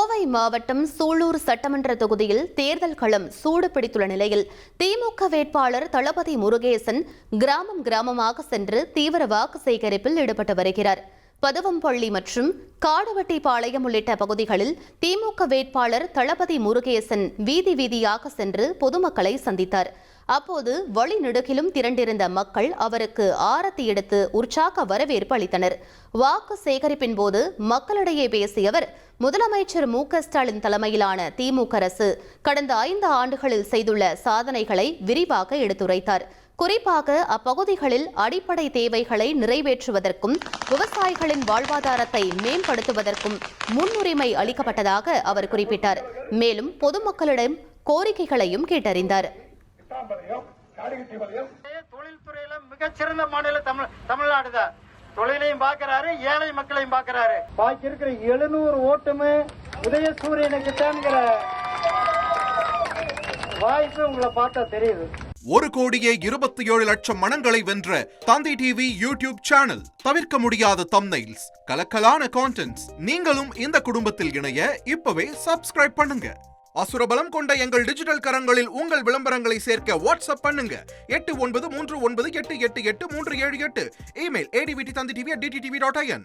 கோவை மாவட்டம் சூலூர் சட்டமன்ற தொகுதியில் தேர்தல் களம் சூடு பிடித்துள்ள நிலையில் திமுக வேட்பாளர் தளபதி முருகேசன் கிராமமாக சென்று தீவிர வாக்கு சேகரிப்பில் ஈடுபட்டு வருகிறார். பதுவம்பள்ளி மற்றும் காடுவெட்டிப்பாளையம் உள்ளிட்ட பகுதிகளில் திமுக வேட்பாளர் தளபதி முருகேசன் வீதியாக சென்று பொதுமக்களை சந்தித்தார். அப்போது வழிநெடுகிலும் திரண்டிருந்த மக்கள் அவருக்கு ஆரத்தி எடுத்து உற்சாக வரவேற்பு அளித்தனர். வாக்கு சேகரிப்பின் போது மக்களிடையே பேசிய அவர், முதலமைச்சர் மு.க.ஸ்டாலின் தலைமையிலான திமுக அரசு கடந்த 5 ஆண்டுகளில் செய்துள்ள சாதனைகளை விரிவாக எடுத்துரைத்தார். குறிப்பாக அப்பகுதிகளில் அடிப்படை தேவைகளை நிறைவேற்றுவதற்கும் விவசாயிகளின் வாழ்வாதாரத்தை மேம்படுத்துவதற்கும் முன்னுரிமை அளிக்கப்பட்டதாக அவர் குறிப்பிட்டார். மேலும் பொதுமக்களிடம் கோரிக்கைகளையும் கேட்டறிந்தார். தொழில்துறையில மிகச்சிறந்த மாநிலம் தமிழ்நாடு தான். தொழிலையும் பார்க்கிறாரு, ஏழை மக்களையும் பார்க்கிறாரு. பாக்கி இருக்கிற 700 ஓட்டுமே உதயசூரியனுக்கு தான்ங்கிற வாய்ப்பு உங்களை பார்த்தா தெரியுது. 1,27,00,000 மனங்களை வென்ற தந்தி டிவி யூடியூப் சேனல். தவிர்க்க முடியாத தம்ப்நெயில்ஸ், கலக்கலான கான்டென்ட்ஸ். நீங்களும் இந்த குடும்பத்தில் இணைய இப்பவே சப்ஸ்கிரைப் பண்ணுங்க. அசுரபலம் கொண்ட எங்கள் டிஜிட்டல் கரங்களில் உங்கள் விளம்பரங்களை சேர்க்க வாட்ஸ்அப் பண்ணுங்க. 8939888378. Email advtthanditv@dttv.in.